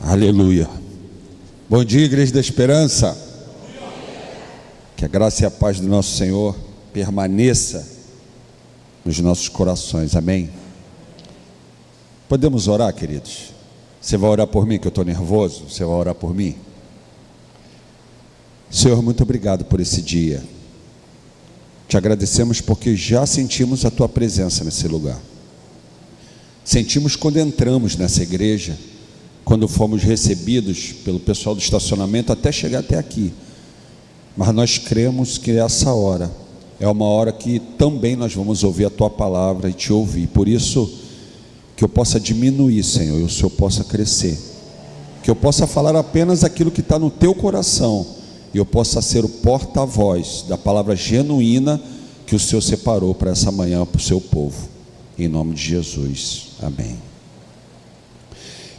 Aleluia. Bom dia, Igreja da Esperança. Que a graça e a paz do nosso Senhor permaneça nos nossos corações, amém? Podemos orar, queridos? Você vai orar por mim, que eu estou nervoso? Você vai orar por mim? Senhor, muito obrigado por esse dia. Te agradecemos porque já sentimos a Tua presença nesse lugar. Sentimos quando entramos nessa igreja, quando fomos recebidos pelo pessoal do estacionamento até chegar até aqui. Mas nós cremos que essa hora é uma hora que também nós vamos ouvir a Tua palavra e Te ouvir. Por isso, que eu possa diminuir, Senhor, e o Senhor possa crescer. Que eu possa falar apenas aquilo que está no Teu coração, e eu possa ser o porta-voz da palavra genuína que o Senhor separou para essa manhã, para o Seu povo. Em nome de Jesus, amém.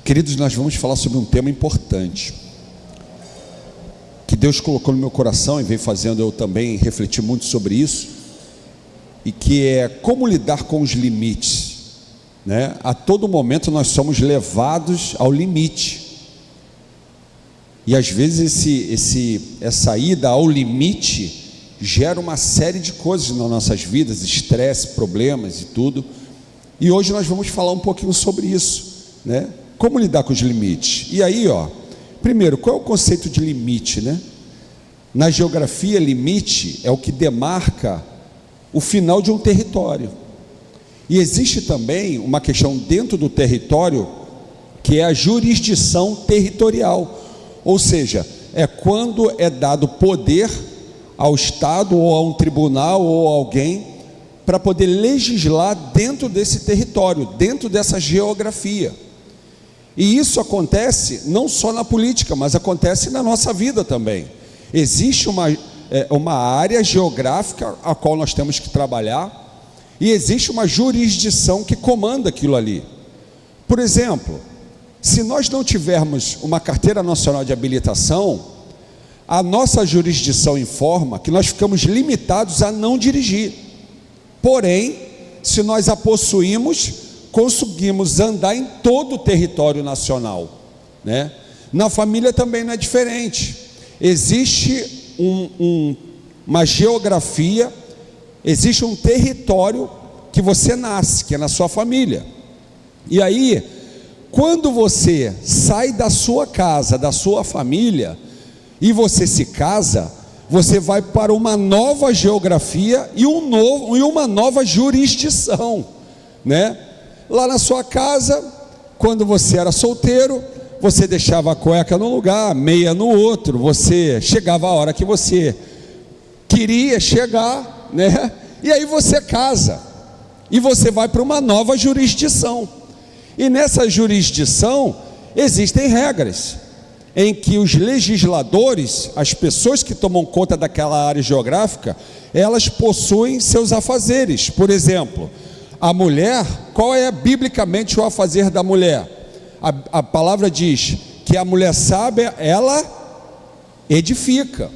Queridos, nós vamos falar sobre um tema importante, que Deus colocou no meu coração e veio fazendo eu também refletir muito sobre isso, e que é como lidar com os limites, né? A todo momento nós somos levados ao limite, e às vezes essa ida ao limite gera uma série de coisas nas nossas vidas, estresse, problemas e tudo. E hoje nós vamos falar um pouquinho sobre isso, né? Como lidar com os limites. E aí, primeiro, qual é o conceito de limite, né? Na geografia, limite é o que demarca o final de um território. E existe também uma questão dentro do território, que é a jurisdição territorial. Ou seja, é quando é dado poder ao Estado ou a um tribunal ou a alguém para poder legislar dentro desse território, dentro dessa geografia. E isso acontece não só na política, mas acontece na nossa vida também. Existe uma área geográfica a qual nós temos que trabalhar, e existe uma jurisdição que comanda aquilo ali. Por exemplo, se nós não tivermos uma carteira nacional de habilitação, a nossa jurisdição informa que nós ficamos limitados a não dirigir. Porém, se nós a possuímos, conseguimos andar em todo o território nacional, né? Na família também não é diferente. Existe uma geografia, existe um território que você nasce, que é na sua família. E aí, quando você sai da sua casa, da sua família, e você se casa, você vai para uma nova geografia e uma nova jurisdição, né? Lá na sua casa, quando você era solteiro, você deixava a cueca num lugar, a meia no outro, você chegava a hora que você queria chegar, né? E aí você casa, e você vai para uma nova jurisdição, e nessa jurisdição existem regras, em que os legisladores, as pessoas que tomam conta daquela área geográfica, elas possuem seus afazeres. Por exemplo, a mulher, qual é biblicamente o afazer da mulher? A palavra diz que a mulher sábia, ela edifica.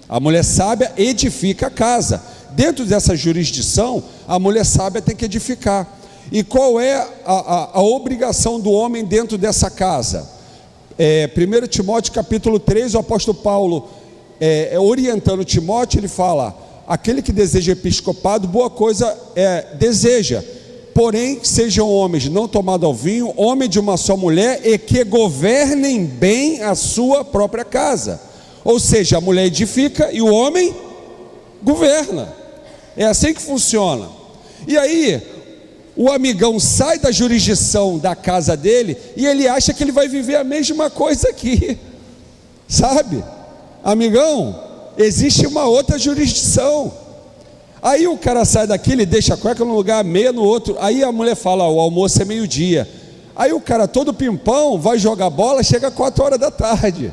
A mulher sábia edifica a casa. Dentro dessa jurisdição, a mulher sábia tem que edificar. E qual é a obrigação do homem dentro dessa casa? 1 Timóteo capítulo 3, o apóstolo Paulo, orientando Timóteo, ele fala: aquele que deseja episcopado, boa coisa deseja, porém sejam homens não tomados ao vinho, homem de uma só mulher, e que governem bem a sua própria casa. Ou seja, a mulher edifica e o homem governa. É assim que funciona. E aí o amigão sai da jurisdição da casa dele e ele acha que ele vai viver a mesma coisa aqui, sabe? Amigão, existe uma outra jurisdição. Aí o cara sai daqui, ele deixa a cueca num lugar, a meia no outro. Aí a mulher fala: o almoço é meio-dia. Aí o cara todo pimpão vai jogar bola, chega 4 horas da tarde.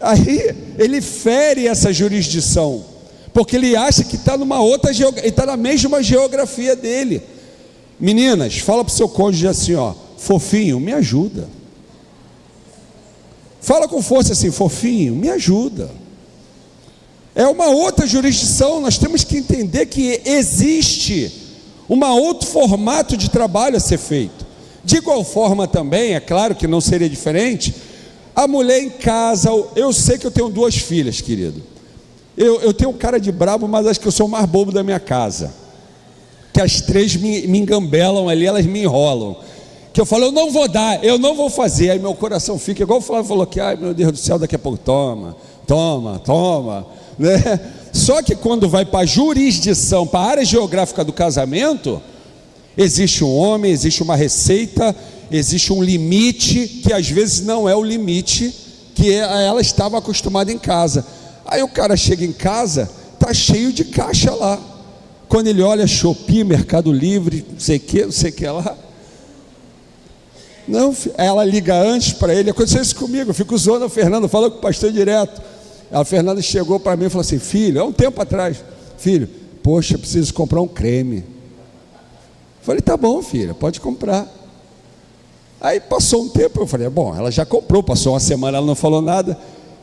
Aí ele fere essa jurisdição, porque ele acha que está numa outra está na mesma geografia dele. Meninas, fala para o seu cônjuge assim, fofinho, me ajuda. Fala com força assim: fofinho, me ajuda. É uma outra jurisdição. Nós temos que entender que existe um outro formato de trabalho a ser feito. De igual forma também, é claro que não seria diferente, a mulher em casa. Eu sei que eu tenho 2 filhas, querido. Eu tenho cara de brabo, mas acho que eu sou o mais bobo da minha casa, que as 3 me engambelam ali, elas me enrolam, que eu falo, eu não vou dar, eu não vou fazer, aí meu coração fica igual o Flávio falou que, ai meu Deus do céu, daqui a pouco toma, né? Só que quando vai para a jurisdição, para a área geográfica do casamento, existe um homem, existe uma receita, existe um limite, que às vezes não é o limite que ela estava acostumada em casa. Aí o cara chega em casa, está cheio de caixa lá. Quando ele olha Shopee, Mercado Livre, não sei o que lá. Não, ela liga antes para ele. Aconteceu isso comigo, eu fico zoando a Fernanda, falo com o pastor direto. A Fernanda chegou para mim e falou assim: filho, há um tempo atrás, filho, poxa, preciso comprar um creme. Eu falei, tá bom, filha, pode comprar. Aí passou um tempo, eu falei, bom, ela já comprou, passou uma semana, ela não falou nada.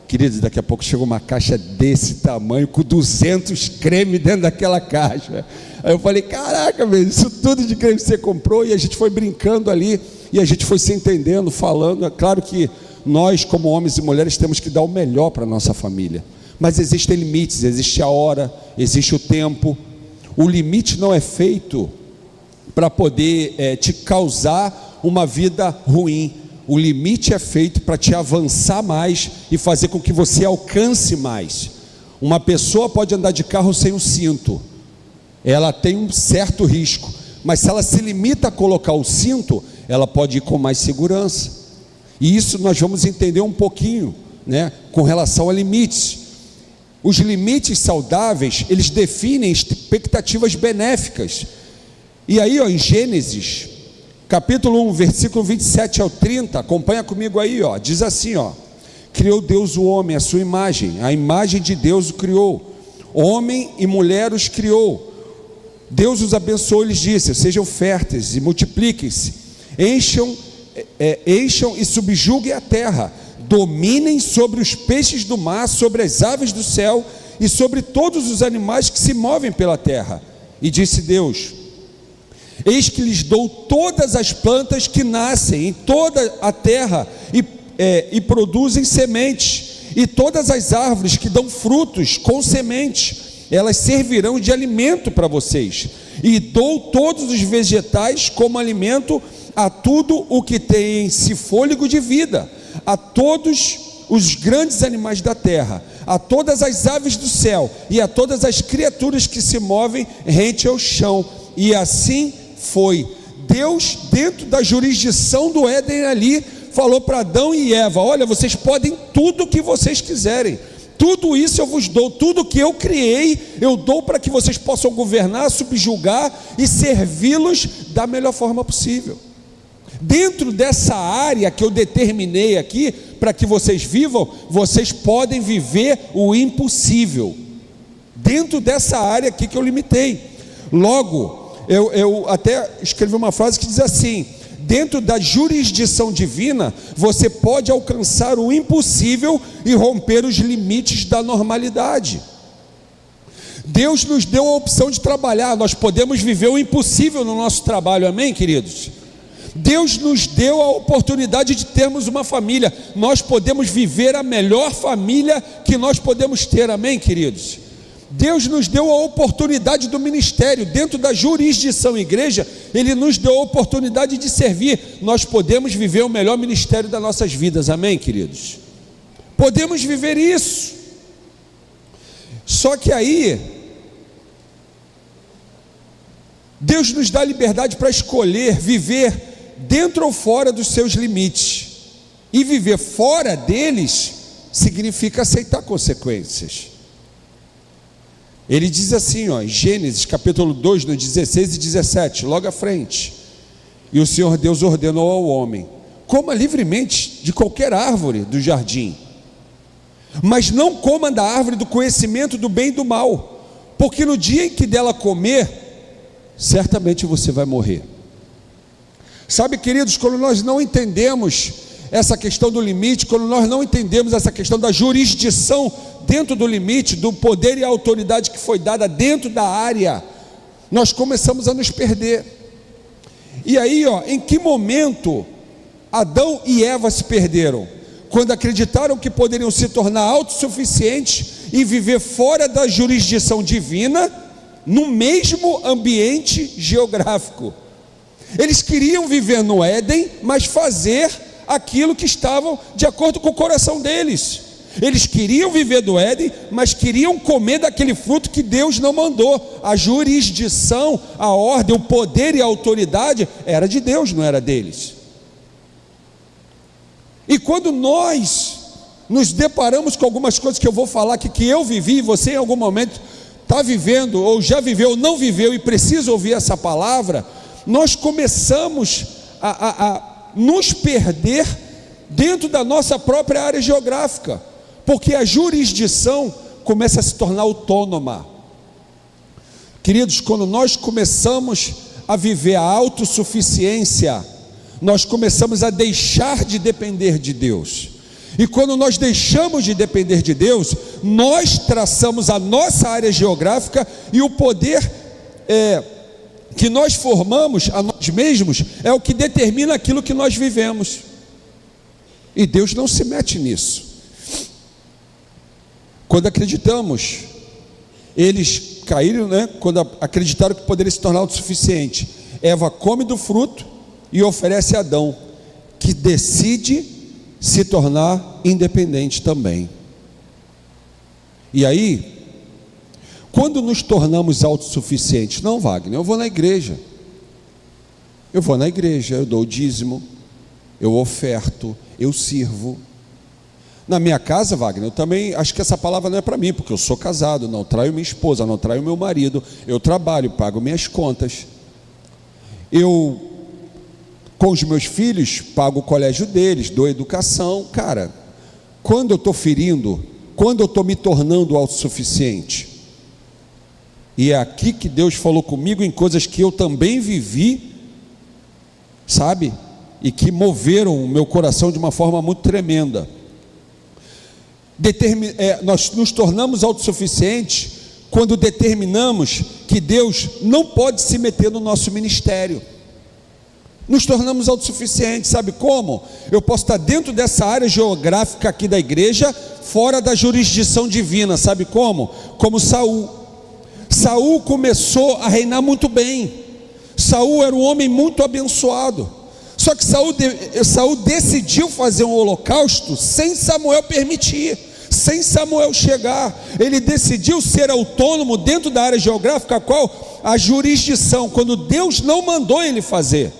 Queridos, daqui a pouco chegou uma caixa desse tamanho, com 200 cremes dentro daquela caixa. Aí eu falei, caraca, velho, isso tudo de creme que você comprou. E a gente foi brincando ali, e a gente foi se entendendo, falando. É claro que nós, como homens e mulheres, temos que dar o melhor para a nossa família, mas existem limites, existe a hora, existe o tempo. O limite não é feito para poder te causar uma vida ruim. O limite é feito para te avançar mais e fazer com que você alcance mais. Uma pessoa pode andar de carro sem o cinto, ela tem um certo risco, mas se ela se limita a colocar o cinto, ela pode ir com mais segurança. E isso nós vamos entender um pouquinho, né, com relação a limites. Os limites saudáveis, eles definem expectativas benéficas. E aí, em Gênesis capítulo 1, versículo 27 ao 30, acompanha comigo aí, diz assim, criou Deus o homem, a sua imagem, a imagem de Deus o criou, homem e mulher os criou. Deus os abençoou e lhes disse: sejam férteis e multipliquem-se, encham e subjuguem a terra, dominem sobre os peixes do mar, sobre as aves do céu e sobre todos os animais que se movem pela terra. E disse Deus: eis que lhes dou todas as plantas que nascem em toda a terra e produzem sementes, e todas as árvores que dão frutos com sementes, elas servirão de alimento para vocês. E dou todos os vegetais como alimento a tudo o que tem em si fôlego de vida, a todos os grandes animais da terra, a todas as aves do céu e a todas as criaturas que se movem rente ao chão. E assim foi. Deus, dentro da jurisdição do Éden ali, falou para Adão e Eva: olha, vocês podem tudo o que vocês quiserem, tudo isso eu vos dou, tudo que eu criei eu dou para que vocês possam governar, subjugar e servi-los da melhor forma possível. Dentro dessa área que eu determinei aqui para que vocês vivam, vocês podem viver o impossível. Dentro dessa área aqui que eu limitei. Logo, eu até escrevi uma frase que diz assim: dentro da jurisdição divina, você pode alcançar o impossível e romper os limites da normalidade. Deus nos deu a opção de trabalhar, nós podemos viver o impossível no nosso trabalho, amém, queridos? Deus nos deu a oportunidade de termos uma família, nós podemos viver a melhor família que nós podemos ter, amém, queridos? Deus nos deu a oportunidade do ministério, dentro da jurisdição igreja, Ele nos deu a oportunidade de servir, nós podemos viver o melhor ministério das nossas vidas, amém, queridos? Podemos viver isso. Só que aí, Deus nos dá liberdade para escolher viver dentro ou fora dos seus limites, e viver fora deles significa aceitar consequências. Ele diz assim, em Gênesis capítulo 2, no 16 e 17, logo à frente: e o Senhor Deus ordenou ao homem: coma livremente de qualquer árvore do jardim, mas não coma da árvore do conhecimento do bem e do mal, porque no dia em que dela comer, certamente você vai morrer. Sabe, queridos, quando nós não entendemos essa questão do limite, quando nós não entendemos essa questão da jurisdição dentro do limite, do poder e autoridade que foi dada dentro da área, nós começamos a nos perder. E aí, em que momento Adão e Eva se perderam? Quando acreditaram que poderiam se tornar autossuficientes e viver fora da jurisdição divina, no mesmo ambiente geográfico. Eles queriam viver no Éden, mas fazer aquilo que estava de acordo com o coração deles. Eles queriam viver do Éden, mas queriam comer daquele fruto que Deus não mandou. A jurisdição, a ordem, o poder e a autoridade era de Deus, não era deles. E quando nós nos deparamos com algumas coisas que eu vou falar aqui, que eu vivi, e você em algum momento está vivendo, ou já viveu, ou não viveu, e precisa ouvir essa palavra, nós começamos a nos perder dentro da nossa própria área geográfica, porque a jurisdição começa a se tornar autônoma. Queridos, quando nós começamos a viver a autossuficiência, nós começamos a deixar de depender de Deus. E quando nós deixamos de depender de Deus, nós traçamos a nossa área geográfica, e o poder que nós formamos a nós mesmos é o que determina aquilo que nós vivemos. E Deus não se mete nisso. Quando acreditamos, eles caíram, quando acreditaram que poderia se tornar autossuficiente, Eva come do fruto e oferece a Adão, que decide se tornar independente também. E aí, quando nos tornamos autossuficientes, não, Wagner, eu vou na igreja, eu dou o dízimo, eu oferto, eu sirvo. Na minha casa, Wagner, eu também acho que essa palavra não é para mim, porque eu sou casado, não traio minha esposa, não traio meu marido, eu trabalho, pago minhas contas, eu, com os meus filhos, pago o colégio deles, dou educação. Cara, quando eu estou ferindo, quando eu estou me tornando autossuficiente, e é aqui que Deus falou comigo em coisas que eu também vivi, sabe, e que moveram o meu coração de uma forma muito tremenda. Nós nos tornamos autossuficientes quando determinamos que Deus não pode se meter no nosso ministério. Nos tornamos autossuficientes, sabe como? Eu posso estar dentro dessa área geográfica aqui da igreja, fora da jurisdição divina, sabe como? Como Saul. Saul começou a reinar muito bem. Saul era um homem muito abençoado. Só que Saul decidiu fazer um holocausto sem Samuel permitir, sem Samuel chegar. Ele decidiu ser autônomo dentro da área geográfica, a qual a jurisdição, quando Deus não mandou ele fazer.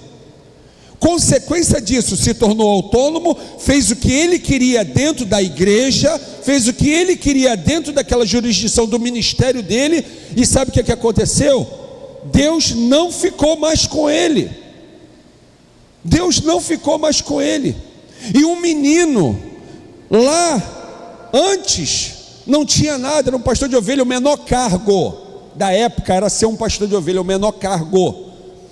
Consequência disso, se tornou autônomo, fez o que ele queria dentro da igreja, fez o que ele queria dentro daquela jurisdição do ministério dele, e sabe o que aconteceu? Deus não ficou mais com ele. Deus não ficou mais com ele. E um menino lá antes não tinha nada, era um pastor de ovelha. O menor cargo da época era ser um pastor de ovelha, o menor cargo.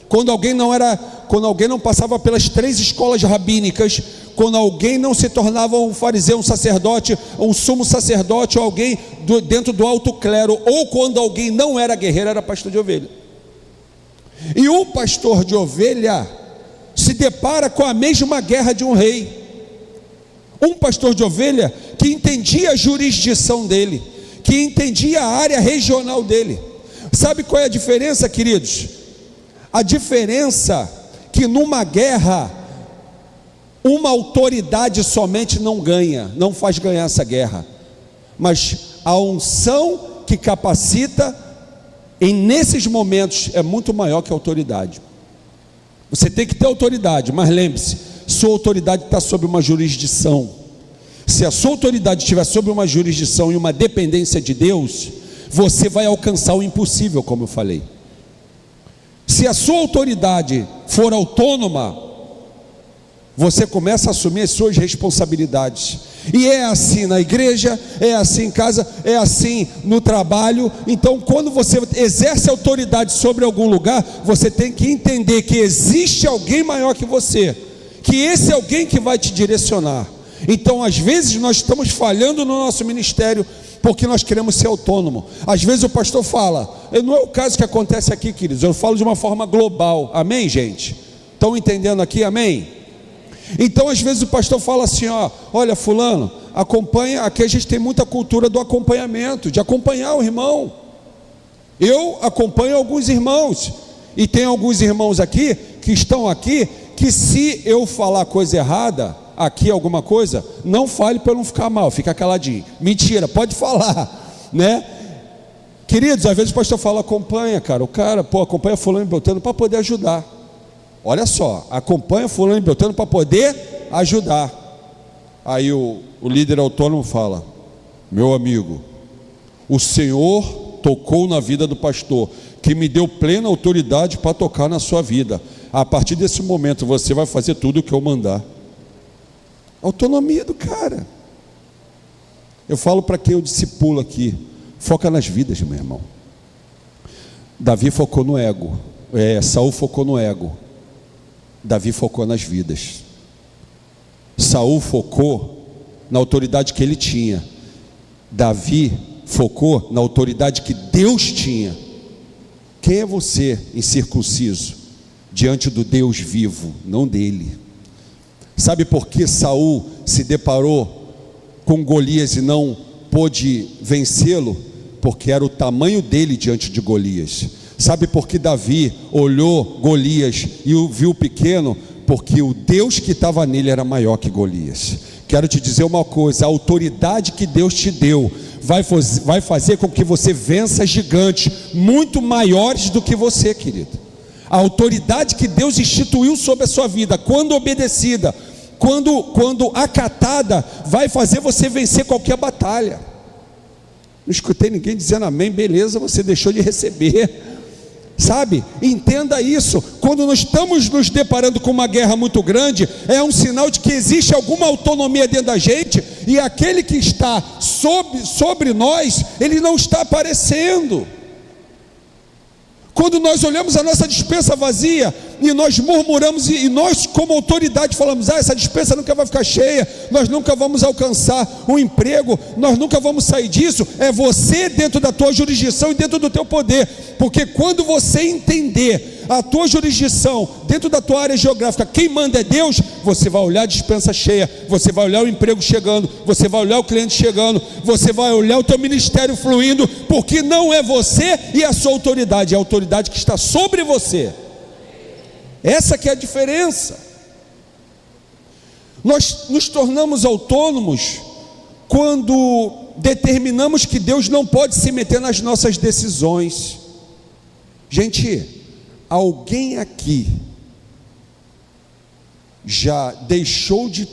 Quando alguém não passava pelas 3 escolas rabínicas, quando alguém não se tornava um fariseu, um sacerdote, um sumo sacerdote, ou alguém dentro do alto clero, ou quando alguém não era guerreiro, era pastor de ovelha. E o pastor de ovelha se depara com a mesma guerra de um rei. Um pastor de ovelha que entendia a jurisdição dele, que entendia a área regional dele. Sabe qual é a diferença, queridos? A diferença que numa guerra, uma autoridade somente não ganha, não faz ganhar essa guerra, mas a unção que capacita, nesses momentos, é muito maior que a autoridade. Você tem que ter autoridade, mas lembre-se, sua autoridade está sob uma jurisdição. Se a sua autoridade estiver sob uma jurisdição e uma dependência de Deus, você vai alcançar o impossível, como eu falei. Se a sua autoridade for autônoma, você começa a assumir as suas responsabilidades. E é assim na igreja, é assim em casa, é assim no trabalho. Então, quando você exerce autoridade sobre algum lugar, você tem que entender que existe alguém maior que você, que esse é alguém que vai te direcionar. Então, às vezes nós estamos falhando no nosso ministério porque nós queremos ser autônomo. Às vezes o pastor fala, não é o caso que acontece aqui, queridos, eu falo de uma forma global, amém, gente? Estão entendendo aqui, amém? Então às vezes o pastor fala assim, ó, olha fulano, acompanha, aqui a gente tem muita cultura do acompanhamento, de acompanhar o irmão. Eu acompanho alguns irmãos, e tem alguns irmãos aqui, que estão aqui, que se eu falar coisa errada, aqui alguma coisa, não fale para eu não ficar mal, fica caladinho. Mentira, pode falar, né? Queridos, às vezes o pastor fala, acompanha, cara, o cara, acompanha fulano e beltrano para poder ajudar. Olha só, acompanha fulano e beltrano para poder ajudar. Aí o líder autônomo fala, meu amigo, o Senhor tocou na vida do pastor, que me deu plena autoridade para tocar na sua vida. A partir desse momento você vai fazer tudo o que eu mandar. Autonomia do cara. Eu falo para quem eu discipulo aqui, foca nas vidas, meu irmão. Davi focou no ego, Saul focou no ego, Davi focou nas vidas. Saul focou na autoridade que ele tinha, Davi focou na autoridade que Deus tinha. Quem é você, incircunciso, diante do Deus vivo, não dele? Sabe por que Saul se deparou com Golias e não pôde vencê-lo? Porque era o tamanho dele diante de Golias. Sabe por que Davi olhou Golias e o viu pequeno? Porque o Deus que estava nele era maior que Golias. Quero te dizer uma coisa, a autoridade que Deus te deu vai fazer com que você vença gigantes muito maiores do que você, querido. A autoridade que Deus instituiu sobre a sua vida, quando obedecida, quando acatada, vai fazer você vencer qualquer batalha. Não escutei ninguém dizendo amém, beleza, você deixou de receber. Sabe, entenda isso. Quando nós estamos nos deparando com uma guerra muito grande, é um sinal de que existe alguma autonomia dentro da gente, e aquele que está sobre nós, ele não está aparecendo. Quando nós olhamos a nossa despensa vazia, e nós murmuramos, e nós como autoridade falamos, essa despensa nunca vai ficar cheia, nós nunca vamos alcançar um emprego, nós nunca vamos sair disso. É você dentro da tua jurisdição e dentro do teu poder, porque quando você entender a tua jurisdição, dentro da tua área geográfica, quem manda é Deus, você vai olhar a despensa cheia, você vai olhar o emprego chegando, você vai olhar o cliente chegando, você vai olhar o teu ministério fluindo, porque não é você e a sua autoridade, é a autoridade que está sobre você. Essa que é a diferença. Nós nos tornamos autônomos quando determinamos que Deus não pode se meter nas nossas decisões. Gente, alguém aqui já deixou de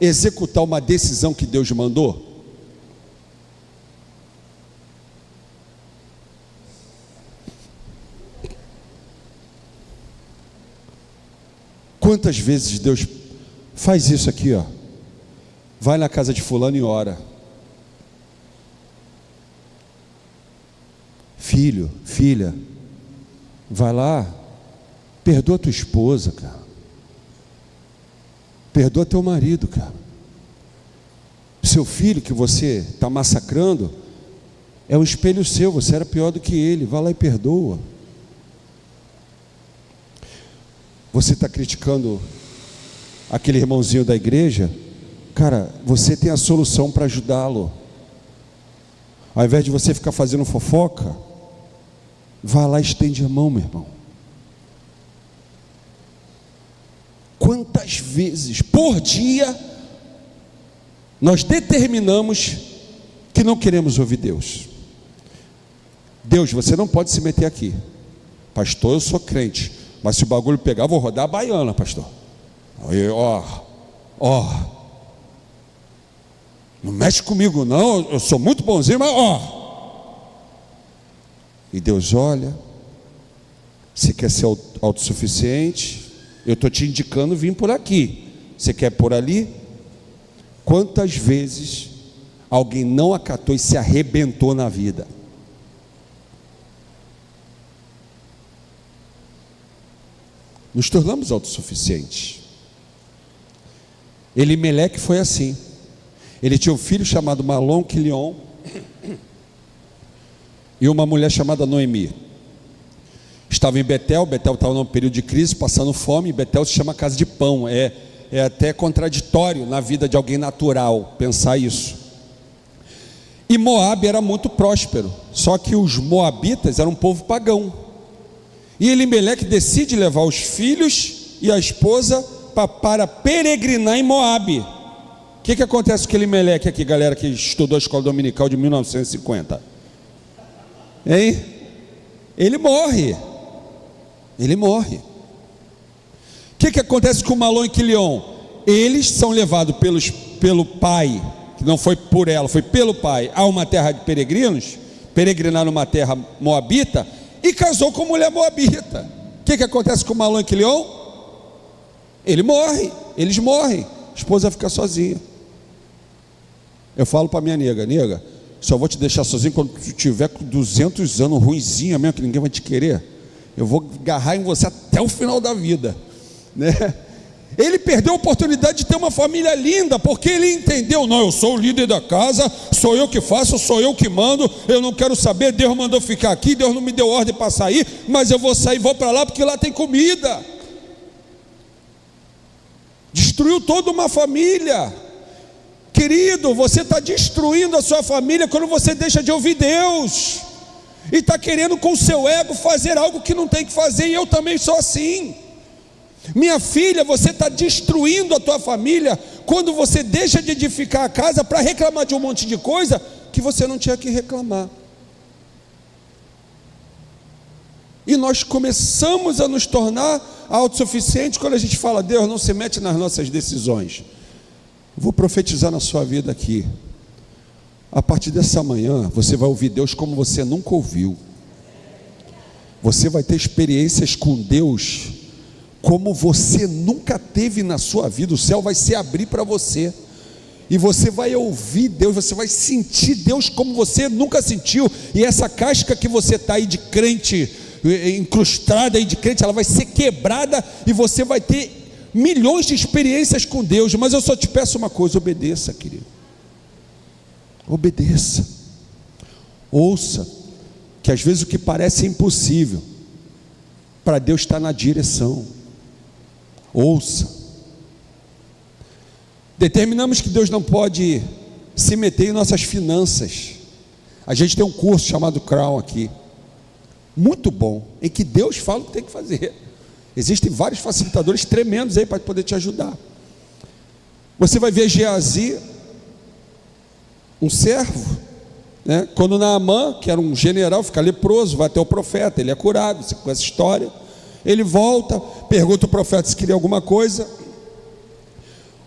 executar uma decisão que Deus mandou? Quantas vezes Deus faz isso aqui, ó? Vai na casa de fulano e ora. Filho, filha, vai lá, perdoa tua esposa, cara. Perdoa teu marido, cara. Seu filho que você está massacrando é um espelho seu, você era pior do que ele. Vai lá e perdoa. Você está criticando aquele irmãozinho da igreja, cara, você tem a solução para ajudá-lo. Ao invés de você ficar fazendo fofoca, vá lá e estende a mão, meu irmão. Quantas vezes por dia nós determinamos que não queremos ouvir Deus? Deus, você não pode se meter aqui. Pastor, eu sou crente, mas se o bagulho pegar, vou rodar a baiana, pastor. Aí, ó, não mexe comigo não, eu sou muito bonzinho, mas E Deus olha, você quer ser autossuficiente? Eu estou te indicando vir por aqui. Você quer por ali? Quantas vezes alguém não acatou e se arrebentou na vida? Nos tornamos autossuficientes. Elimeleque foi assim. Ele tinha um filho chamado Malom Quilion e uma mulher chamada Noemi. Estava em Betel. Betel estava num período de crise, passando fome. Betel se chama casa de pão. É até contraditório na vida de alguém natural pensar isso. E Moabe era muito próspero, só que os moabitas eram um povo pagão. E Elimeleque decide levar os filhos e a esposa para peregrinar em Moabe. O que acontece com Elimeleque aqui, galera que estudou a escola dominical de 1950? Hein? Ele morre. O que acontece com Malom e Quilion? Eles são levados pelo pai, que não foi por ela, foi pelo pai, a uma terra de peregrinos, peregrinar numa terra moabita, e casou com mulher moabita. O que acontece com Malom e Quilion? Eles morrem, a esposa fica sozinha. Eu falo para minha nega, só vou te deixar sozinho quando tu tiver com 200 anos, ruinzinha mesmo, que ninguém vai te querer. Eu vou agarrar em você até o final da vida, né? Ele perdeu a oportunidade de ter uma família linda, porque ele entendeu, não, eu sou o líder da casa, sou eu que faço, sou eu que mando, eu não quero saber, Deus mandou ficar aqui, Deus não me deu ordem para sair, mas eu vou sair, vou para lá, porque lá tem comida. Destruiu toda uma família. Querido, você está destruindo a sua família quando você deixa de ouvir Deus, e está querendo com o seu ego fazer algo que não tem que fazer, e eu também sou assim. Minha filha, você está destruindo a tua família quando você deixa de edificar a casa para reclamar de um monte de coisa que você não tinha que reclamar. E nós começamos a nos tornar autossuficientes quando a gente fala, Deus não se mete nas nossas decisões. Vou profetizar na sua vida aqui. A partir dessa manhã, você vai ouvir Deus como você nunca ouviu. Você vai ter experiências com Deus como você nunca teve na sua vida. O céu vai se abrir para você, e você vai ouvir Deus, você vai sentir Deus como você nunca sentiu. E essa casca que você está aí de crente, incrustada aí de crente, ela vai ser quebrada, e você vai ter milhões de experiências com Deus. Mas eu só te peço uma coisa: obedeça, querido. Obedeça. Ouça, que às vezes o que parece impossível, para Deus está na direção. Ouça. Determinamos que Deus não pode se meter em nossas finanças. A gente tem um curso chamado Crown aqui, muito bom, em que Deus fala o que tem que fazer. Existem vários facilitadores tremendos aí para poder te ajudar. Você vai ver Geazi, um servo, né? Quando Naamã, que era um general, fica leproso, vai até o profeta, ele é curado. Você conhece essa história? Ele volta, pergunta ao profeta se queria alguma coisa.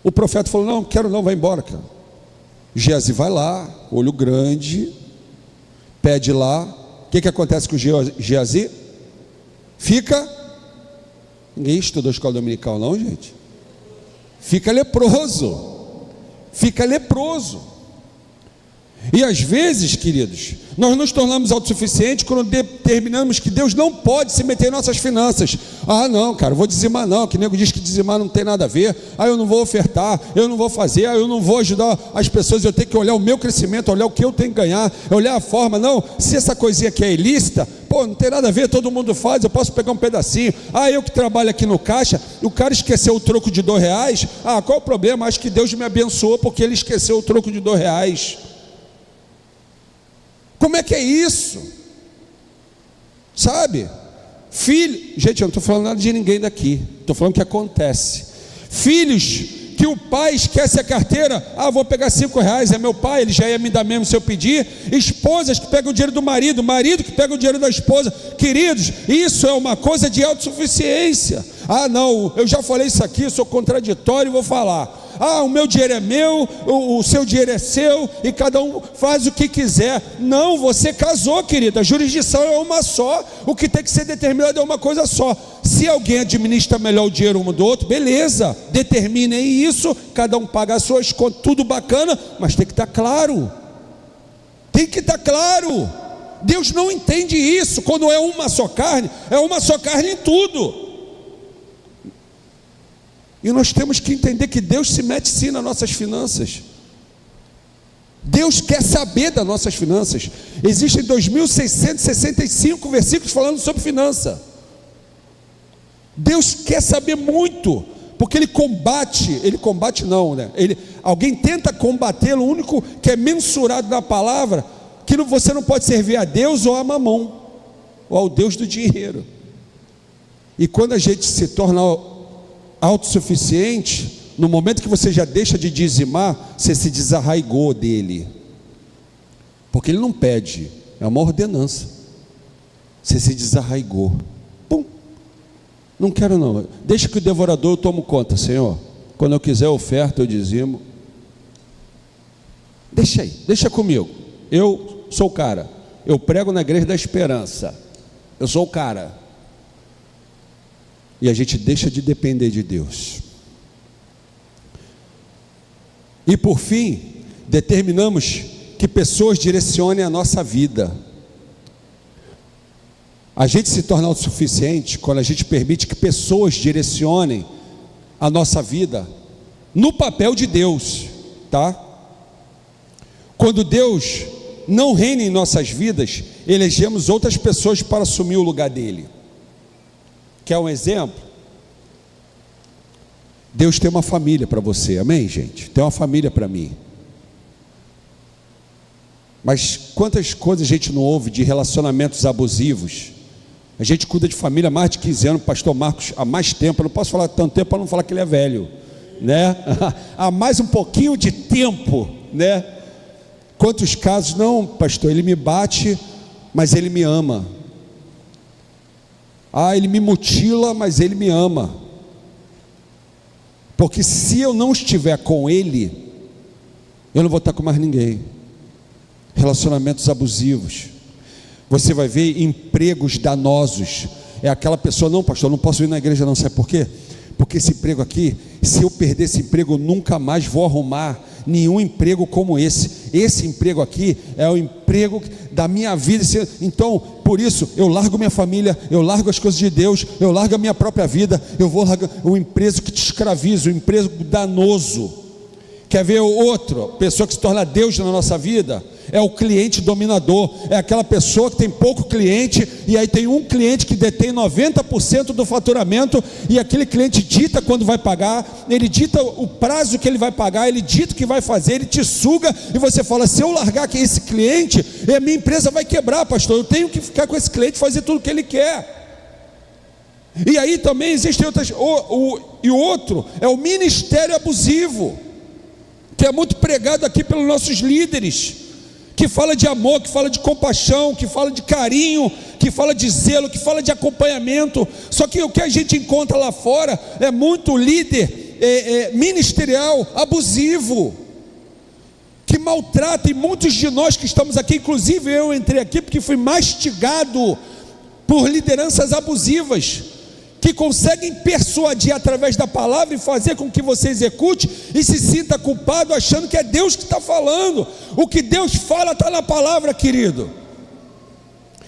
O profeta falou: não, quero não, vai embora, cara. Geazi vai lá, olho grande, pede lá. O que acontece com Geazi? Fica. Ninguém estudou a escola dominical não, gente? Fica leproso. Fica leproso. E às vezes, queridos, nós nos tornamos autossuficientes quando determinamos que Deus não pode se meter em nossas finanças. Ah não, cara, vou dizimar não, que nego diz que dizimar não tem nada a ver. Ah, eu não vou ofertar, eu não vou fazer, ah, eu não vou ajudar as pessoas. Eu tenho que olhar o meu crescimento, olhar o que eu tenho que ganhar, olhar a forma. Não, se essa coisinha aqui é ilícita, pô, não tem nada a ver, todo mundo faz, eu posso pegar um pedacinho. Ah, eu que trabalho aqui no caixa, o cara esqueceu o troco de R$2. Ah, qual o problema? Acho que Deus me abençoou porque ele esqueceu o troco de R$2. Como é que é isso? Sabe? Filho, gente, eu não estou falando nada de ninguém daqui, estou falando o que acontece. Filhos que o pai esquece a carteira, ah, vou pegar R$5, é meu pai, ele já ia me dar mesmo se eu pedir. Esposas que pegam o dinheiro do marido, marido que pega o dinheiro da esposa. Queridos, isso é uma coisa de autossuficiência. Ah não, eu já falei isso aqui, eu sou contraditório e vou falar. Ah, o meu dinheiro é meu, o seu dinheiro é seu, e cada um faz o que quiser. Não, você casou, querida, a jurisdição é uma só, o que tem que ser determinado é uma coisa só. Se alguém administra melhor o dinheiro um do outro, beleza, determinem isso, cada um paga as suas contas, tudo bacana, mas tem que estar claro. Tem que estar claro. Deus não entende isso. Quando é uma só carne em tudo. E nós temos que entender que Deus se mete sim nas nossas finanças. Deus quer saber das nossas finanças. Existem 2.665 versículos falando sobre finança. Deus quer saber muito, porque Ele combate não, né? Alguém tenta combatê-lo, o único que é mensurado na palavra, que você não pode servir a Deus ou a Mamon, ou ao Deus do dinheiro. E quando a gente se torna autossuficiente, no momento que você já deixa de dizimar, você se desarraigou dele, porque Ele não pede, é uma ordenança. Você se desarraigou. Pum. Não quero não, deixa que o devorador eu tomo conta, Senhor. Quando eu quiser oferta, eu dizimo. Deixa aí, deixa comigo. Eu sou o cara, eu prego na igreja da esperança, eu sou o cara. E a gente deixa de depender de Deus. E por fim, determinamos que pessoas direcionem a nossa vida. A gente se torna autossuficiente quando a gente permite que pessoas direcionem a nossa vida no papel de Deus, tá? Quando Deus não reina em nossas vidas, elegemos outras pessoas para assumir o lugar dele. Quer um exemplo? Deus tem uma família para você, amém, gente? Tem uma família para mim. Mas quantas coisas a gente não ouve de relacionamentos abusivos? A gente cuida de família há mais de 15 anos, pastor Marcos há mais tempo, eu não posso falar tanto tempo para não falar que ele é velho, né? Há mais um pouquinho de tempo, né? Quantos casos, não, pastor, ele me bate, mas ele me ama. Ele me mutila, mas ele me ama. Porque se eu não estiver com ele, eu não vou estar com mais ninguém. Relacionamentos abusivos. Você vai ver empregos danosos. É aquela pessoa, não, pastor, não posso ir na igreja não, sabe por quê? Porque esse emprego aqui, se eu perder esse emprego, eu nunca mais vou arrumar nenhum emprego como esse. Esse emprego aqui é o emprego da minha vida. Então, por isso, eu largo minha família, eu largo as coisas de Deus, eu largo a minha própria vida, eu vou largar o emprego que te escraviza, o emprego danoso. Quer ver outra pessoa que se torna Deus na nossa vida? É o cliente dominador. É aquela pessoa que tem pouco cliente, e aí tem um cliente que detém 90% do faturamento, e aquele cliente dita quando vai pagar, ele dita o prazo que ele vai pagar, ele dita o que vai fazer, ele te suga, e você fala, se eu largar aqui esse cliente, a minha empresa vai quebrar, pastor, eu tenho que ficar com esse cliente e fazer tudo o que ele quer. E aí também existem outras, e o outro é o ministério abusivo, que é muito pregado aqui pelos nossos líderes, que fala de amor, que fala de compaixão, que fala de carinho, que fala de zelo, que fala de acompanhamento. Só que o que a gente encontra lá fora é muito líder ministerial abusivo, que maltrata, e muitos de nós que estamos aqui, inclusive eu entrei aqui porque fui mastigado por lideranças abusivas, que conseguem persuadir através da palavra e fazer com que você execute e se sinta culpado, achando que é Deus que está falando. O que Deus fala está na palavra, querido.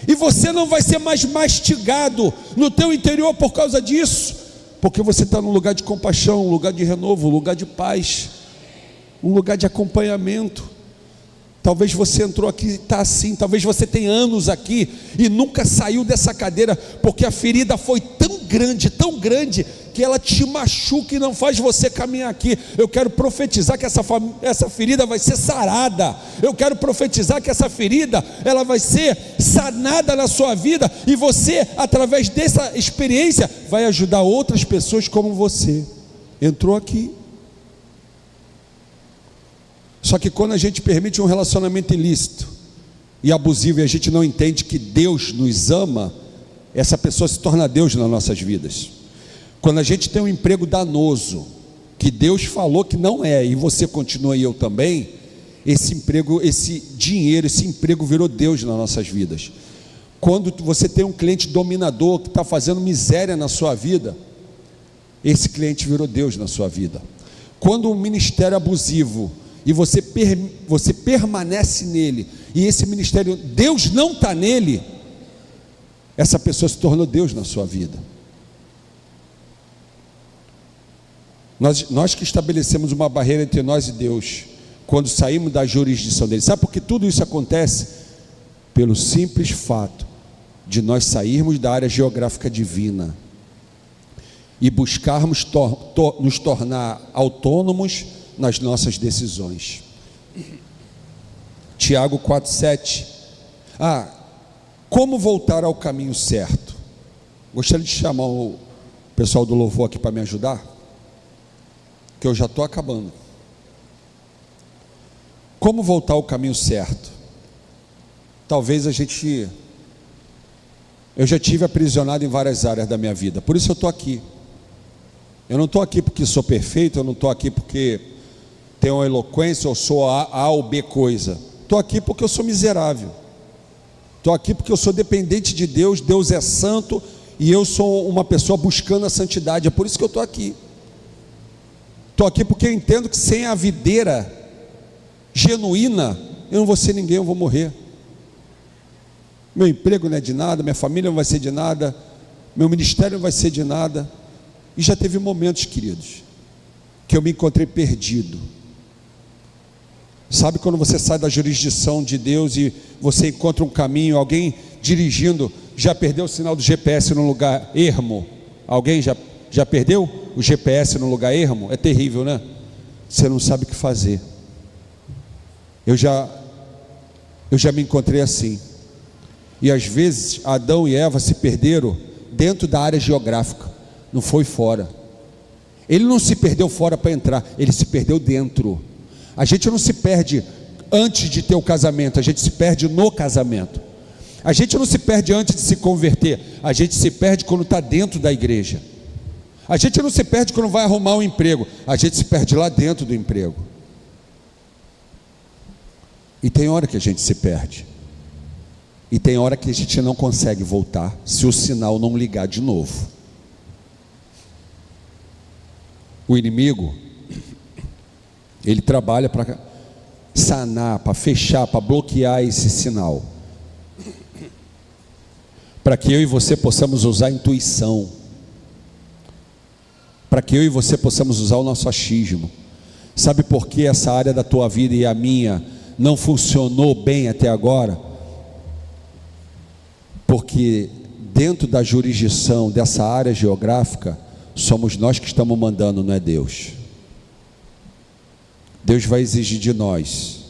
E você não vai ser mais mastigado no teu interior por causa disso, porque você está num lugar de compaixão, um lugar de renovo, um lugar de paz, um lugar de acompanhamento. Talvez você entrou aqui e está assim, talvez você tenha anos aqui e nunca saiu dessa cadeira, porque a ferida foi tão grande, que ela te machuca e não faz você caminhar aqui. Eu quero profetizar que essa ferida vai ser sarada. Eu quero profetizar que essa ferida, ela vai ser sanada na sua vida, e você, através dessa experiência, vai ajudar outras pessoas como você. Entrou aqui. Só que quando a gente permite um relacionamento ilícito e abusivo, e a gente não entende que Deus nos ama, essa pessoa se torna Deus nas nossas vidas. Quando a gente tem um emprego danoso, que Deus falou que não é, e você continua e eu também, esse emprego, esse dinheiro, esse emprego virou Deus nas nossas vidas. Quando você tem um cliente dominador que está fazendo miséria na sua vida, esse cliente virou Deus na sua vida. Quando um ministério abusivo, e você permanece nele, e esse ministério, Deus não está nele, essa pessoa se tornou Deus na sua vida. Nós que estabelecemos uma barreira entre nós e Deus, quando saímos da jurisdição dele. Sabe por que tudo isso acontece? Pelo simples fato de nós sairmos da área geográfica divina e buscarmos nos tornar autônomos nas nossas decisões. Tiago 4,7. Como voltar ao caminho certo? Gostaria de chamar o pessoal do louvor aqui para me ajudar, que eu já estou acabando. Como voltar ao caminho certo? Talvez eu já tive aprisionado em várias áreas da minha vida, por isso eu estou aqui. Eu não estou aqui porque sou perfeito, eu não estou aqui porque tenho uma eloquência ou sou A ou B coisa. Estou aqui porque eu sou miserável. Estou aqui porque eu sou dependente de Deus, Deus é santo e eu sou uma pessoa buscando a santidade, é por isso que eu estou aqui. Estou aqui porque eu entendo que sem a videira genuína, eu não vou ser ninguém, eu vou morrer. Meu emprego não é de nada, minha família não vai ser de nada, meu ministério não vai ser de nada. E já teve momentos, queridos, que eu me encontrei perdido. Sabe quando você sai da jurisdição de Deus e você encontra um caminho, alguém dirigindo, já perdeu o sinal do GPS no lugar ermo? Alguém já perdeu o GPS no lugar ermo? É terrível, né? Você não sabe o que fazer. Eu já me encontrei assim. E às vezes Adão e Eva se perderam dentro da área geográfica, não foi fora. Ele não se perdeu fora para entrar, ele se perdeu dentro. A gente não se perde antes de ter o casamento, a gente se perde no casamento. A gente não se perde antes de se converter, a gente se perde quando está dentro da igreja. A gente não se perde quando vai arrumar um emprego, a gente se perde lá dentro do emprego. E tem hora que a gente se perde. E tem hora que a gente não consegue voltar, se o sinal não ligar de novo. O inimigo, ele trabalha para sanar, para fechar, para bloquear esse sinal, para que eu e você possamos usar a intuição, para que eu e você possamos usar o nosso achismo. Sabe por que essa área da tua vida e a minha não funcionou bem até agora? Porque dentro da jurisdição dessa área geográfica, somos nós que estamos mandando, não é Deus. Deus vai exigir de nós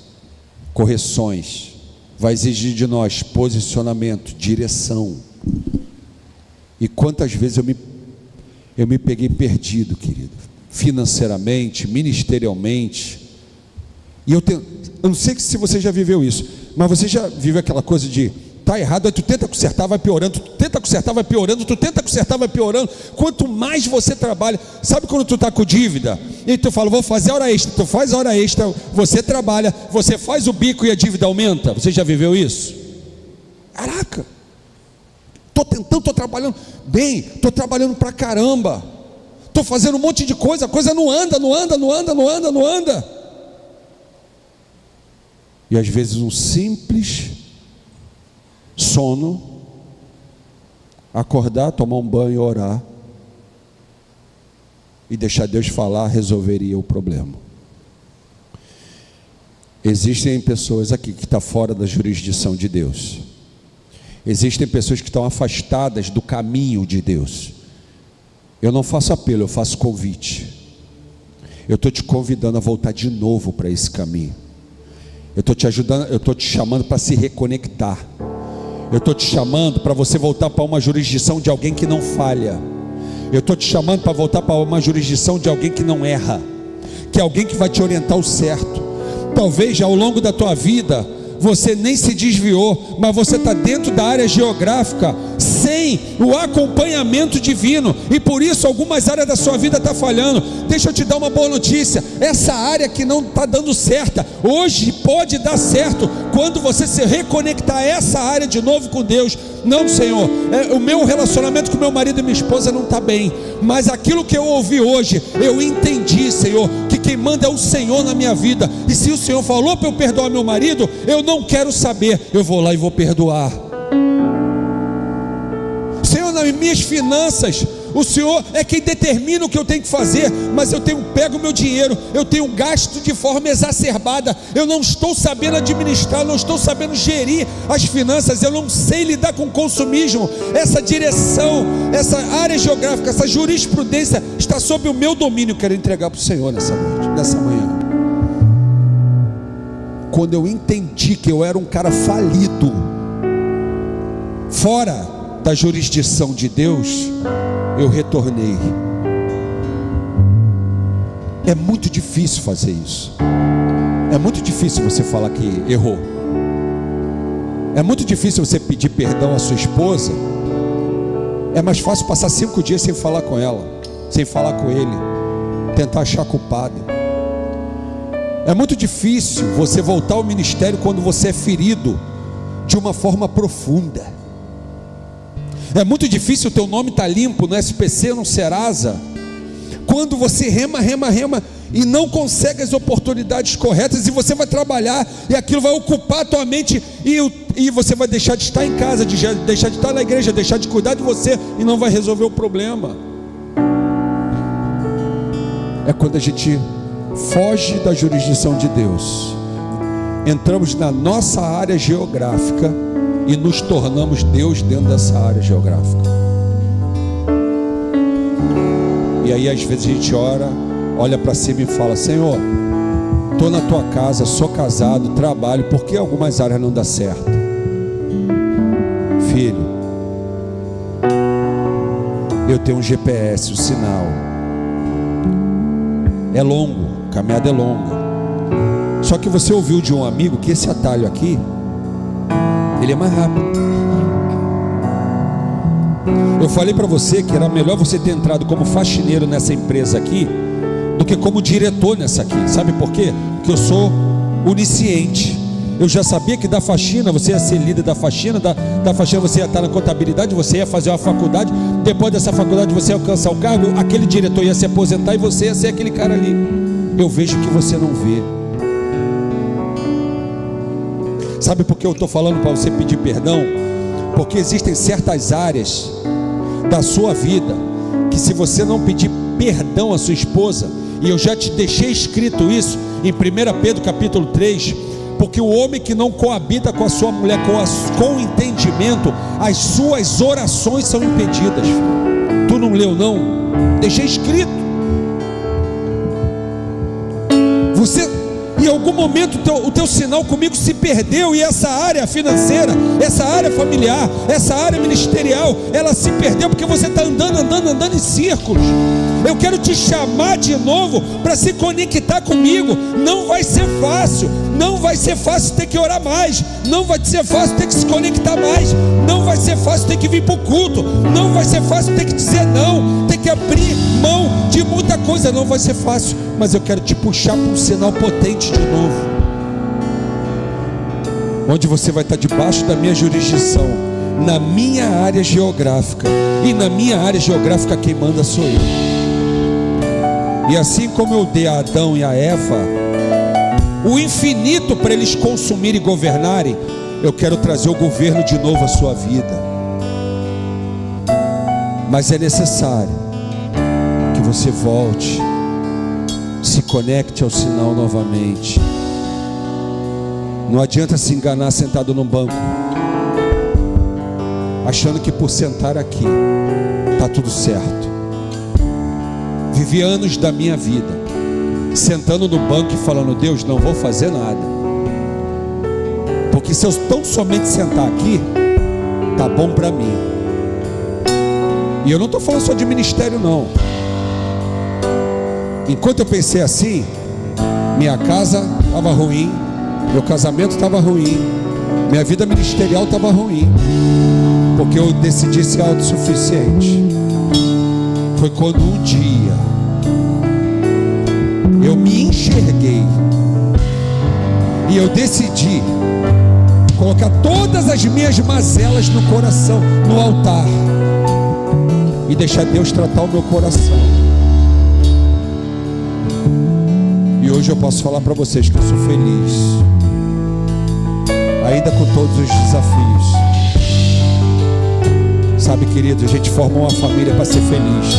correções, vai exigir de nós posicionamento, direção. E quantas vezes eu me peguei perdido, querido, financeiramente, ministerialmente. E eu não sei se você já viveu isso, mas você já viveu aquela coisa de está errado, aí tu tenta consertar, vai piorando, tu tenta consertar, vai piorando, tu tenta consertar, vai piorando. Quanto mais você trabalha, sabe quando tu está com dívida, e tu fala, vou fazer hora extra, tu faz hora extra, você trabalha, você faz o bico e a dívida aumenta. Você já viveu isso? Caraca, estou tentando, estou trabalhando bem, estou trabalhando pra caramba, estou fazendo um monte de coisa, a coisa não anda. E às vezes um simples sono, acordar, tomar um banho, orar e deixar Deus falar, resolveria o problema. Existem pessoas aqui que estão fora da jurisdição de Deus. Existem pessoas que estão afastadas do caminho de Deus. Eu não faço apelo, eu faço convite. Eu estou te convidando a voltar de novo para esse caminho. Eu estou te ajudando, eu estou te chamando para se reconectar. Eu estou te chamando para você voltar para uma jurisdição de alguém que não falha. Eu estou te chamando para voltar para uma jurisdição de alguém que não erra, que é alguém que vai te orientar o certo. Talvez já ao longo da tua vida você nem se desviou, mas você está dentro da área geográfica sem o acompanhamento divino, e por isso algumas áreas da sua vida estão falhando. Deixa eu te dar uma boa notícia: essa área que não está dando certo, hoje pode dar certo, quando você se reconectar a essa área de novo com Deus. Não, Senhor, o meu relacionamento com meu marido e minha esposa não está bem, mas aquilo que eu ouvi hoje, eu entendi, Senhor, que quem manda é o Senhor na minha vida, e se o Senhor falou para eu perdoar meu marido, eu não quero saber, eu vou lá e vou perdoar. Senhor, nas minhas finanças, o Senhor é quem determina o que eu tenho que fazer, mas eu pego o meu dinheiro, eu tenho gasto de forma exacerbada, eu não estou sabendo administrar, não estou sabendo gerir as finanças, eu não sei lidar com o consumismo. Essa direção, essa área geográfica, essa jurisprudência está sob o meu domínio. Eu quero entregar para o Senhor nessa noite, nessa manhã. Quando eu entendi que eu era um cara falido, fora da jurisdição de Deus, eu retornei. É muito difícil fazer isso. É muito difícil você falar que errou. É muito difícil você pedir perdão à sua esposa. É mais fácil passar 5 dias sem falar com ela, sem falar com ele, tentar achar culpado. É muito difícil você voltar ao ministério quando você é ferido de uma forma profunda. É muito difícil o teu nome estar limpo no SPC, no Serasa, quando você rema e não consegue as oportunidades corretas, e você vai trabalhar e aquilo vai ocupar a tua mente, e você vai deixar de estar em casa, deixar de estar na igreja, deixar de cuidar de você, e não vai resolver o problema. É quando a gente foge da jurisdição de Deus, entramos na nossa área geográfica e nos tornamos Deus dentro dessa área geográfica. E aí às vezes a gente olha para cima e fala: Senhor, estou na tua casa, sou casado, trabalho, por que algumas áreas não dá certo? Filho, eu tenho um GPS, um sinal. É longo, a caminhada é longa. Só que você ouviu de um amigo que esse atalho aqui, ele é mais rápido. Eu falei para você que era melhor você ter entrado como faxineiro nessa empresa aqui do que como diretor nessa aqui. Sabe por quê? Porque eu sou onisciente. Eu já sabia que da faxina você ia ser líder da faxina, da faxina você ia estar na contabilidade, você ia fazer uma faculdade, depois dessa faculdade você ia alcançar o cargo, aquele diretor ia se aposentar e você ia ser aquele cara ali. Eu vejo que você não vê. Sabe por que eu estou falando para você pedir perdão? Porque existem certas áreas da sua vida que, se você não pedir perdão à sua esposa, e eu já te deixei escrito isso em 1 Pedro capítulo 3, porque o homem que não coabita com a sua mulher com entendimento, as suas orações são impedidas. Tu não leu não? Deixei escrito. Você, em algum momento o teu sinal comigo se perdeu, e essa área financeira, essa área familiar, essa área ministerial, ela se perdeu porque você está andando em círculos. Eu quero te chamar de novo para se conectar comigo. Não vai ser fácil, não vai ser fácil ter que orar mais, não vai ser fácil ter que se conectar mais, não vai ser fácil ter que vir para o culto, não vai ser fácil ter que dizer não, ter que abrir mão de muita coisa, não vai ser fácil, mas eu quero te puxar para um sinal potente de novo, onde você vai estar debaixo da minha jurisdição, na minha área geográfica, e na minha área geográfica quem manda sou eu. E assim como eu dei a Adão e a Eva o infinito para eles consumirem e governarem, eu quero trazer o governo de novo à sua vida. Mas é necessário que você volte, se conecte ao sinal novamente. Não adianta se enganar sentado num banco, achando que por sentar aqui está tudo certo. Vivi anos da minha vida sentando no banco e falando: Deus, não vou fazer nada, porque se eu tão somente sentar aqui, tá bom para mim. E eu não estou falando só de ministério não. Enquanto eu pensei assim, minha casa estava ruim, meu casamento estava ruim, minha vida ministerial estava ruim, porque eu decidi ser autossuficiente. Foi quando um dia eu me enxerguei e eu decidi colocar todas as minhas mazelas no coração, no altar, e deixar Deus tratar o meu coração. E hoje eu posso falar para vocês que eu sou feliz, ainda com todos os desafios. Sabe, querido, a gente forma uma família para ser feliz.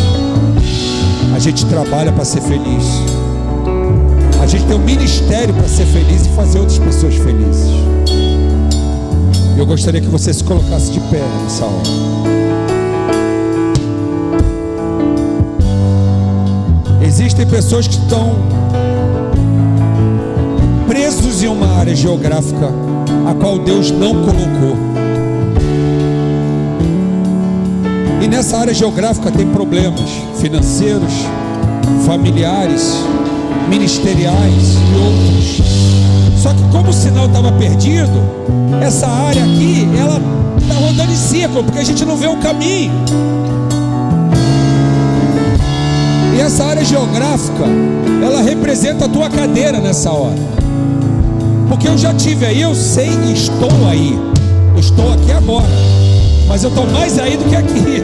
A gente trabalha para ser feliz. A gente tem um ministério para ser feliz e fazer outras pessoas felizes. Eu gostaria que você se colocasse de pé nessa hora. Existem pessoas que estão presos em uma área geográfica a qual Deus não colocou. E nessa área geográfica tem problemas financeiros, familiares, ministeriais e outros. Só que como o sinal estava perdido, essa área aqui, ela está rodando em círculo, porque a gente não vê o caminho. E essa área geográfica, ela representa a tua cadeira nessa hora. Porque eu já tive aí, eu sei e estou aí. Eu estou aqui agora, mas eu estou mais aí do que aqui.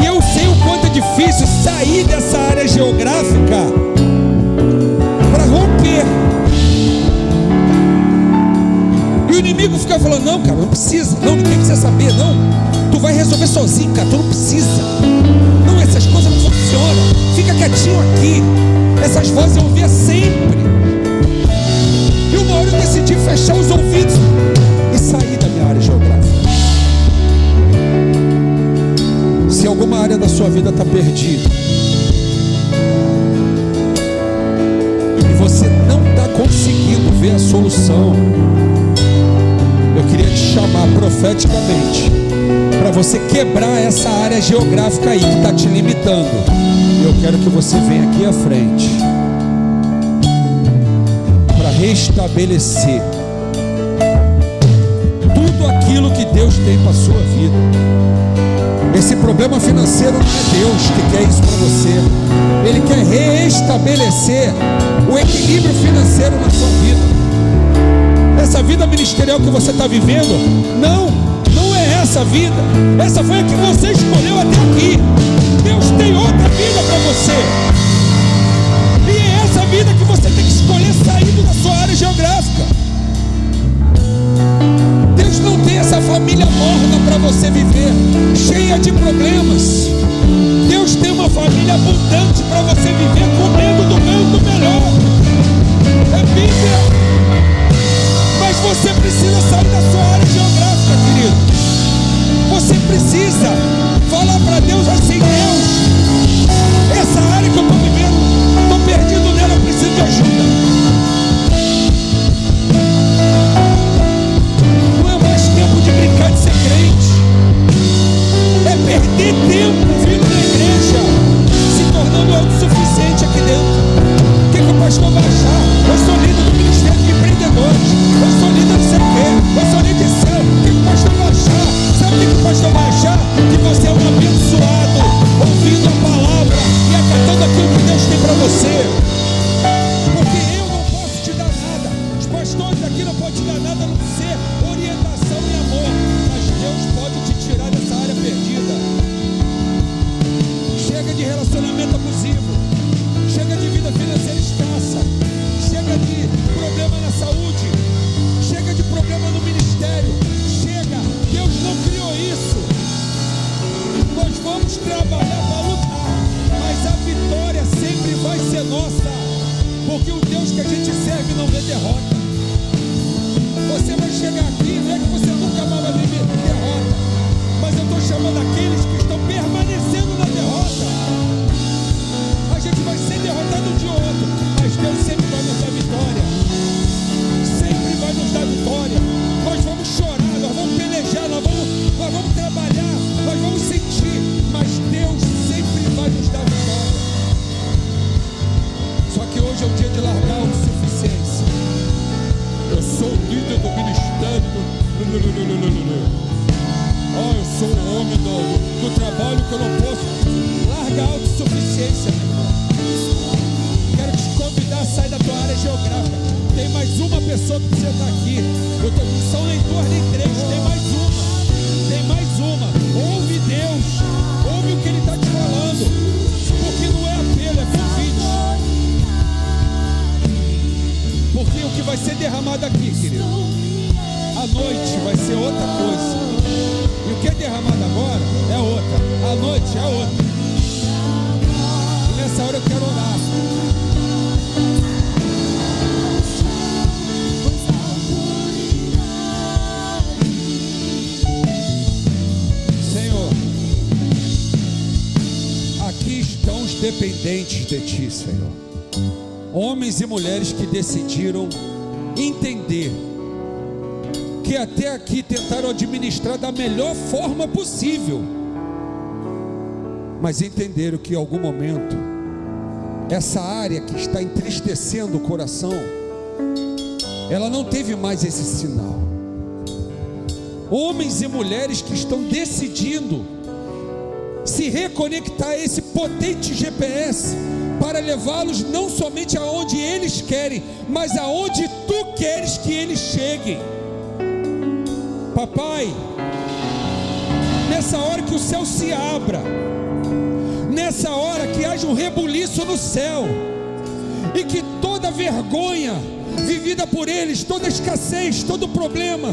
E eu sei o quanto é difícil sair dessa área geográfica para romper. E o inimigo fica falando: não, cara, não precisa. Não precisa saber, não. Tu vai resolver sozinho, cara, tu não precisa. Não, essas coisas não funcionam. Fica quietinho aqui. Essas vozes eu ouvia sempre. E uma hora eu decidi fechar os ouvidos e sair da minha área geográfica. Se alguma área da sua vida está perdida e você não está conseguindo ver a solução, eu queria te chamar profeticamente para você quebrar essa área geográfica aí que está te limitando. Eu quero que você venha aqui à frente para restabelecer tudo aquilo que Deus tem para a sua vida. Esse problema financeiro não é Deus que quer isso para você. Ele quer restabelecer o equilíbrio financeiro na sua vida. Essa vida ministerial que você está vivendo, não é essa vida. Essa foi a que você escolheu até aqui. Deus tem outra vida para você. E é essa vida que você tem que escolher saindo da sua área geográfica. Deus não tem essa família morna para você viver, cheia de problemas. Deus tem uma família abundante para você viver, comendo do bem e do melhor. É Bíblia. Mas você precisa sair da sua área geográfica, querido. Você precisa falar para Deus assim: Deus, essa área que eu estou vivendo, estou perdido nela, eu preciso de ajuda. De brincar de ser crente, é perder tempo vindo na igreja, se tornando autossuficiente aqui dentro. O que o pastor vai achar? Eu sou líder do Ministério de Empreendedores, eu sou líder de sei o quê, eu sou líder de céu. O que o pastor vai achar? Sabe o que o pastor vai achar? Que você é um abençoado, ouvindo a palavra e acatando aquilo que Deus tem para você. Porque eu não posso te dar nada, os pastores aqui não podem te dar nada a não ser orientação e amor, mas Deus pode te tirar dessa área perdida. Chega de relacionamento abusivo, chega de vida financeira escassa, chega de problema na saúde, chega de problema no ministério, chega. Deus não criou isso. Nós vamos trabalhar para lutar, mas a vitória sempre vai ser nossa, porque o Deus que a gente serve não vê derrota. Você vai chegar aqui, não é que você nunca mais vai viver derrota, mas eu estou chamando aqueles que estão permanecendo na derrota. A gente vai ser derrotado um dia ou outro, mas Deus sempre vai nos dar vitória. Sempre vai nos dar vitória. Nós vamos chorar, nós vamos pelejar, nós vamos trabalhar, nós vamos sentir, mas Deus sempre vai nos dar vitória. Só que hoje é o dia de largar a autossuficiência. Eu sou o líder do ministério. Eu sou o homem do trabalho que eu não posso. Larga a autossuficiência, meu irmão. Quero te convidar a sair da tua área geográfica. Tem mais uma pessoa que precisa estar aqui. São nem duas nem três. Tem mais uma. Tem mais uma. Ouve Deus. Ouve o que Ele está te falando. Porque não é apelo, é convite. Porque o que vai ser derramado aqui, querido, à noite vai ser outra coisa. E o que é derramado agora é outra. A noite é outra. E nessa hora eu quero orar. Senhor, aqui estão os dependentes de Ti, Senhor. Homens e mulheres que decidiram entender que até aqui tentaram administrar da melhor forma possível, mas entenderam que em algum momento essa área que está entristecendo o coração, ela não teve mais esse sinal. Homens e mulheres que estão decidindo se reconectar a esse potente GPS para levá-los não somente aonde eles querem, mas aonde Tu queres que eles cheguem. Papai, nessa hora que o céu se abra, nessa hora que haja um rebuliço no céu, e que toda vergonha vivida por eles, toda escassez, todo problema,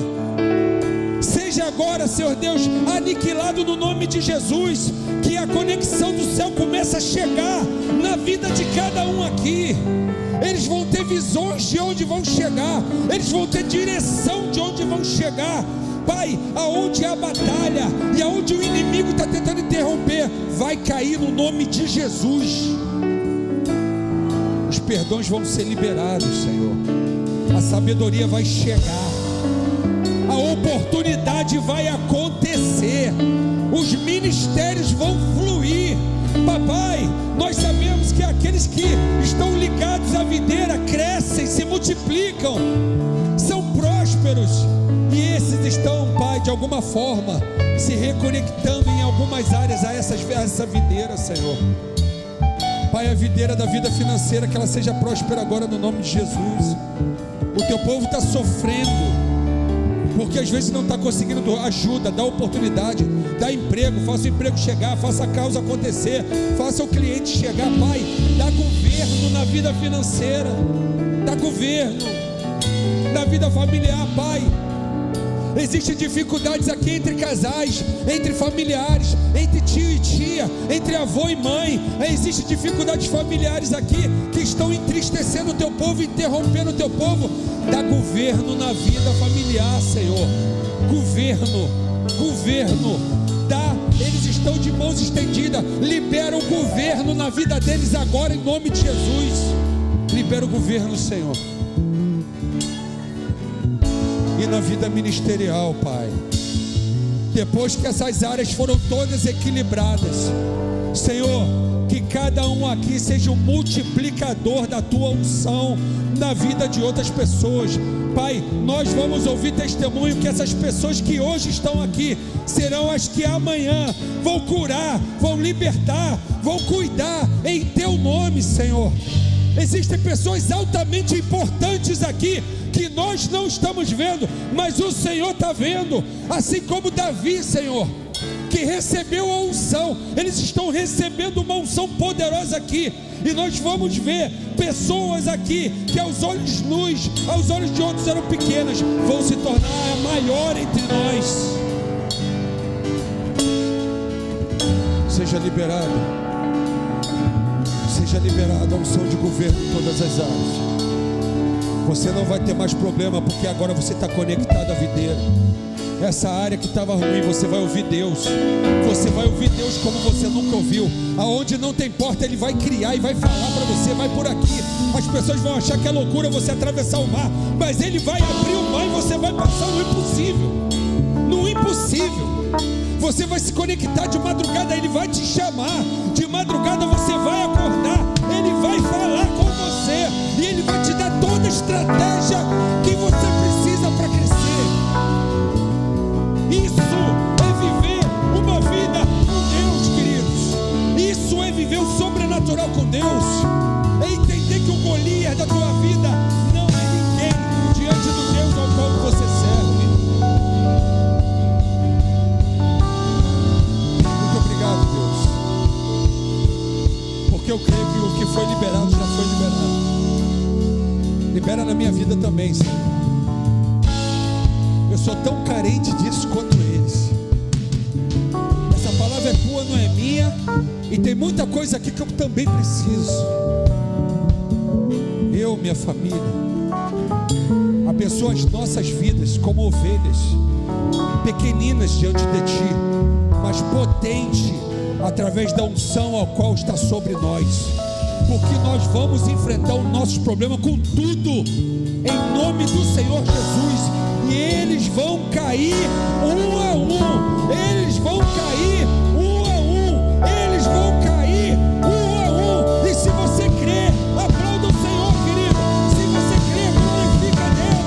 seja agora, Senhor Deus, aniquilado no nome de Jesus. Que a conexão do céu comece a chegar na vida de cada um aqui. Eles vão ter visões de onde vão chegar, eles vão ter direção de onde vão chegar. Pai, aonde há batalha e aonde o inimigo está tentando interromper, vai cair no nome de Jesus. Os perdões vão ser liberados, Senhor. A sabedoria vai chegar, a oportunidade vai acontecer, os ministérios vão fluir. Papai, nós sabemos que aqueles que estão ligados à videira crescem, se multiplicam, são prósperos. E esses estão, Pai, de alguma forma se reconectando em algumas áreas a essa videira, Senhor. Pai, a videira da vida financeira, que ela seja próspera agora no nome de Jesus. O Teu povo está sofrendo, porque às vezes não está conseguindo ajuda, dá oportunidade, dá emprego, faça o emprego chegar, faça a causa acontecer, faça o cliente chegar. Pai, dá governo na vida financeira, dá governo na vida familiar, Pai. Existem dificuldades aqui entre casais, entre familiares, entre tio e tia, entre avô e mãe. Existem dificuldades familiares aqui que estão entristecendo o Teu povo, interrompendo o Teu povo. Dá governo na vida familiar, Senhor. Governo, dá. Eles estão de mãos estendidas. Libera o governo na vida deles agora, em nome de Jesus. Libera o governo, Senhor. E na vida ministerial, Pai, depois que essas áreas foram todas equilibradas, Senhor, que cada um aqui seja um multiplicador da Tua unção na vida de outras pessoas. Pai, nós vamos ouvir testemunho que essas pessoas que hoje estão aqui serão as que amanhã vão curar, vão libertar, vão cuidar em Teu nome, Senhor. Existem pessoas altamente importantes aqui que nós não estamos vendo, mas o Senhor está vendo. Assim como Davi, Senhor, que recebeu a unção, eles estão recebendo uma unção poderosa aqui. E nós vamos ver pessoas aqui que aos olhos nus, aos olhos de outros eram pequenas, vão se tornar a maior entre nós. Seja liberado a unção de governo em todas as áreas. Você não vai ter mais problema, porque agora você está conectado à videira. Essa área que estava ruim, você vai ouvir Deus. Você vai ouvir Deus como você nunca ouviu. Aonde não tem porta, Ele vai criar e vai falar para você. Vai por aqui. As pessoas vão achar que é loucura você atravessar o mar, mas Ele vai abrir o mar e você vai passar no impossível. No impossível. Você vai se conectar de madrugada, Ele vai te chamar. De madrugada você vai acordar, Ele vai falar com você e Ele vai te dar toda a estratégia que você precisa para crescer. Isso é viver uma vida com Deus, queridos. Isso é viver o sobrenatural com Deus. É entender que o Golias da tua vida não é ninguém diante do Deus ao qual você serve. Muito obrigado, Deus, porque eu creio que o que foi liberado já foi liberado. Libera na minha vida também, Senhor. Eu sou tão carente disso quanto eles. palavra é tua, não é minha, e tem muita coisa aqui que eu também preciso. Eu, minha família, abençoa as nossas vidas como ovelhas, pequeninas diante de ti, mas potente através da unção ao qual está sobre nós, porque nós vamos enfrentar os nossos problemas com tudo, em nome do Senhor Jesus, e eles vão cair um